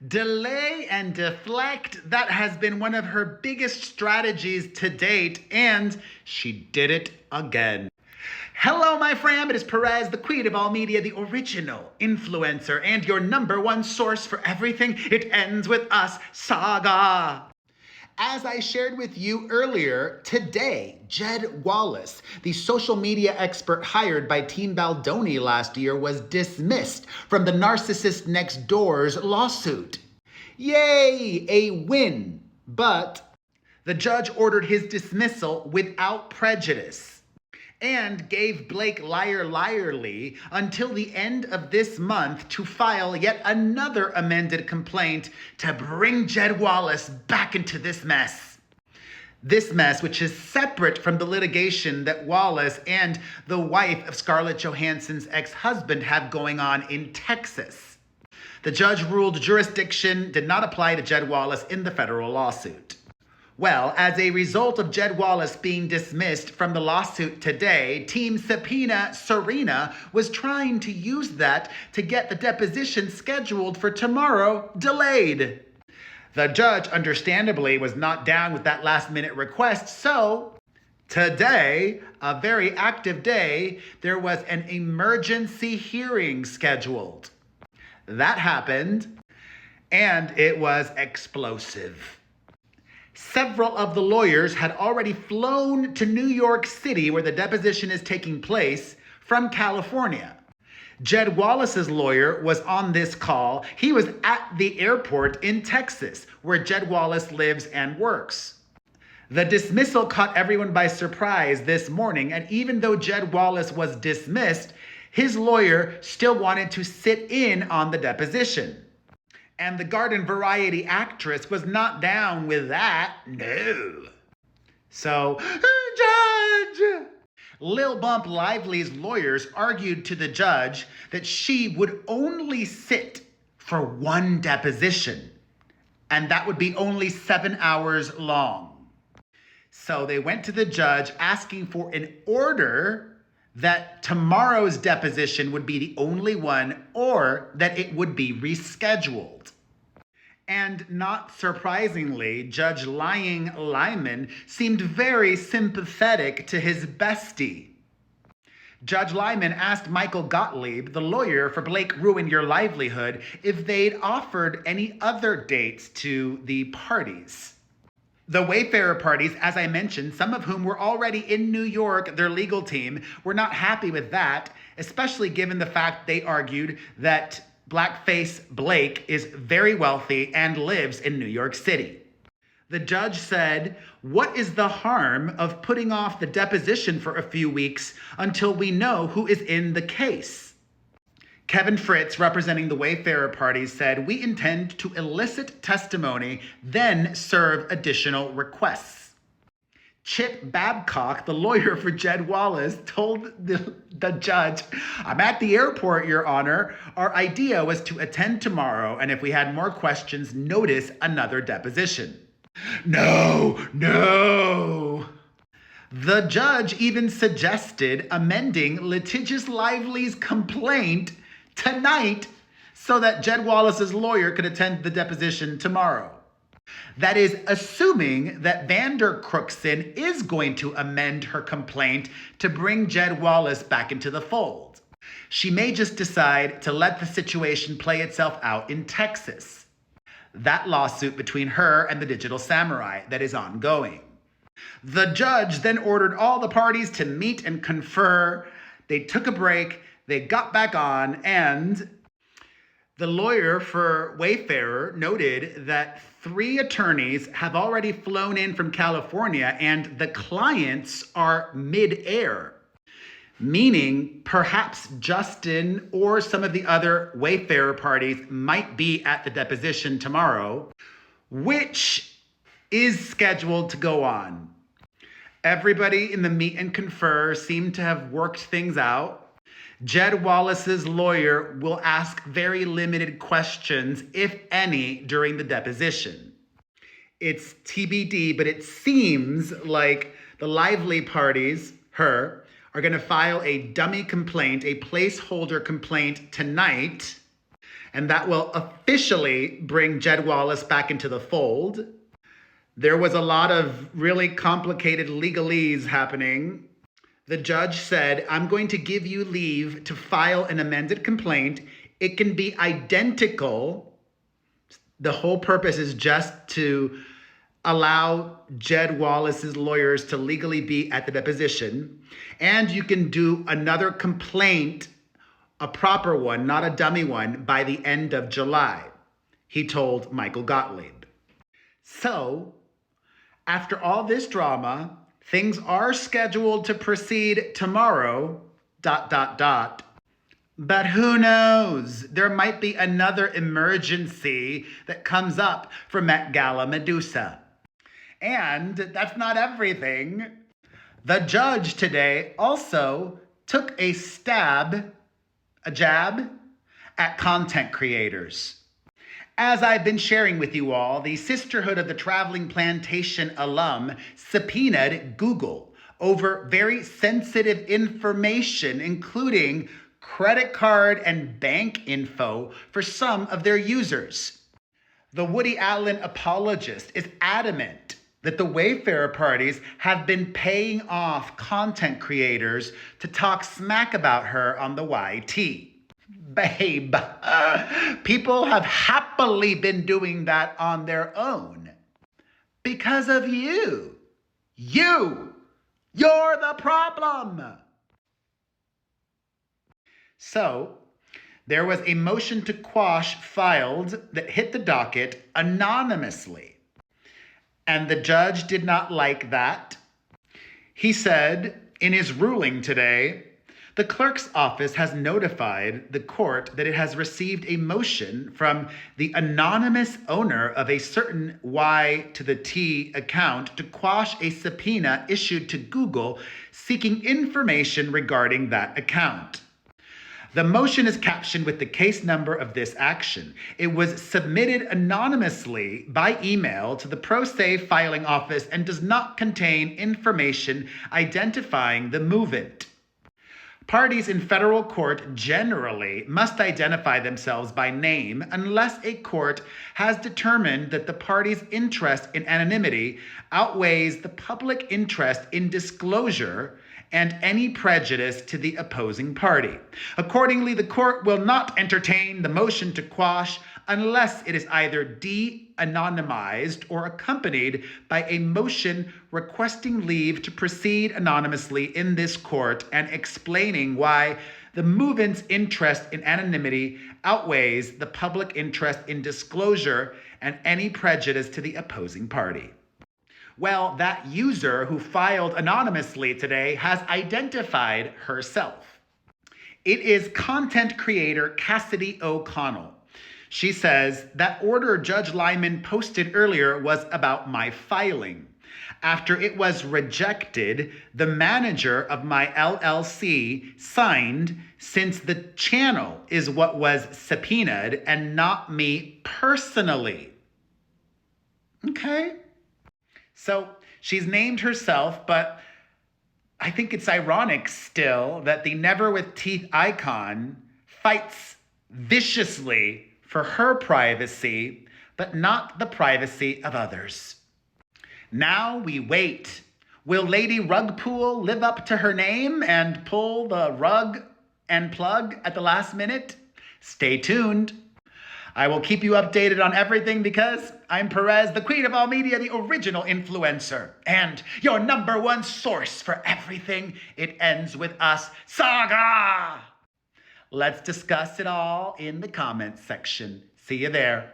Delay and deflect, that has been one of her biggest strategies to date, and she did it again. Hello, my fam. It is Perez, the queen of all media, the original influencer, and your number one source for everything It Ends With Us saga. As I shared with you earlier, today, Jed Wallace, the social media expert hired by Team Baldoni last year, was dismissed from the Narcissist Next Door's lawsuit. Yay, a win. But the judge ordered his dismissal without prejudice and gave Blake Lyerly until the end of this month to file yet another amended complaint to bring Jed Wallace back into this mess. This mess, which is separate from the litigation that Wallace and the wife of Scarlett Johansson's ex-husband have going on in Texas. The judge ruled jurisdiction did not apply to Jed Wallace in the federal lawsuit. Well, as a result of Jed Wallace being dismissed from the lawsuit today, Team Subpoena Serena was trying to use that to get the deposition scheduled for tomorrow delayed. The judge, understandably, was not down with that last-minute request, so today, a very active day, there was an emergency hearing scheduled. That happened, and it was explosive. Several of the lawyers had already flown to New York City, where the deposition is taking place, from California. Jed Wallace's lawyer was on this call. He was at the airport in Texas, where Jed Wallace lives and works. The dismissal caught everyone by surprise this morning, and even though Jed Wallace was dismissed, his lawyer still wanted to sit in on the deposition. And the garden variety actress was not down with that. No. So, Judge! Lil Bump Lively's lawyers argued to the judge that she would only sit for one deposition, and that would be only 7 hours long. So they went to the judge asking for an order that tomorrow's deposition would be the only one, or that it would be rescheduled. And not surprisingly, Judge Lying Lyman seemed very sympathetic to his bestie. Judge Lyman asked Michael Gottlieb, the lawyer for Blake Ruin Your Livelihood, if they'd offered any other dates to the parties. The Wayfarer parties, as I mentioned, some of whom were already in New York, their legal team, were not happy with that, especially given the fact they argued that Blackface Blake is very wealthy and lives in New York City. The judge said, "What is the harm of putting off the deposition for a few weeks until we know who is in the case?" Kevin Fritz, representing the Wayfarer parties, said, "We intend to elicit testimony, then serve additional requests." Chip Babcock, the lawyer for Jed Wallace, told the judge, "I'm at the airport, Your Honor. Our idea was to attend tomorrow, and if we had more questions, notice another deposition." No. The judge even suggested amending Litigious Lively's complaint tonight so that Jed Wallace's lawyer could attend the deposition tomorrow. That is, assuming that Vander Crookson is going to amend her complaint to bring Jed Wallace back into the fold. She may just decide to let the situation play itself out in Texas. That lawsuit between her and the Digital Samurai that is ongoing. The judge then ordered all the parties to meet and confer. They took a break, they got back on, and the lawyer for Wayfarer noted that 3 attorneys have already flown in from California and the clients are mid-air, meaning perhaps Justin or some of the other Wayfarer parties might be at the deposition tomorrow, which is scheduled to go on. Everybody in the meet and confer seemed to have worked things out. Jed Wallace's lawyer will ask very limited questions, if any, during the deposition. It's TBD, but it seems like the Lively parties, her, are going to file a dummy complaint, a placeholder complaint tonight, and that will officially bring Jed Wallace back into the fold. There was a lot of really complicated legalese happening. The judge said, I'm going to give you leave to file an amended complaint. It can be identical. The whole purpose is just to allow Jed Wallace's lawyers to legally be at the deposition. And you can do another complaint, a proper one, not a dummy one, by the end of July, he told Michael Gottlieb. So, after all this drama, things are scheduled to proceed tomorrow, ... But who knows? There might be another emergency that comes up for Met Gala Medusa. And that's not everything. The judge today also took a jab at content creators. As I've been sharing with you all, the Sisterhood of the Traveling Plantation alum subpoenaed Google over very sensitive information, including credit card and bank info for some of their users. The Woody Allen apologist is adamant that the Wayfarer parties have been paying off content creators to talk smack about her on the YT. Babe, people have happily been doing that on their own because of you. You're the problem. So, there was a motion to quash filed that hit the docket anonymously. And the judge did not like that. He said in his ruling today, the clerk's office has notified the court that it has received a motion from the anonymous owner of a certain Y to the T account to quash a subpoena issued to Google seeking information regarding that account. The motion is captioned with the case number of this action. It was submitted anonymously by email to the pro se filing office and does not contain information identifying the movant. Parties in federal court generally must identify themselves by name unless a court has determined that the party's interest in anonymity outweighs the public interest in disclosure and any prejudice to the opposing party. Accordingly, the court will not entertain the motion to quash unless it is either de-anonymized or accompanied by a motion requesting leave to proceed anonymously in this court and explaining why the movant's interest in anonymity outweighs the public interest in disclosure and any prejudice to the opposing party. Well, that user who filed anonymously today has identified herself. It is content creator Cassidy O'Connell. She says, that order Judge Lyman posted earlier was about my filing. After it was rejected, the manager of my LLC signed since the channel is what was subpoenaed and not me personally. Okay. So she's named herself, but I think it's ironic still that the Never With Teeth icon fights viciously for her privacy, but not the privacy of others. Now we wait. Will Lady Rugpool live up to her name and pull the rug and plug at the last minute? Stay tuned. I will keep you updated on everything because I'm Perez, the queen of all media, the original influencer, and your number one source for everything It Ends With Us saga. Let's discuss it all in the comments section. See you there.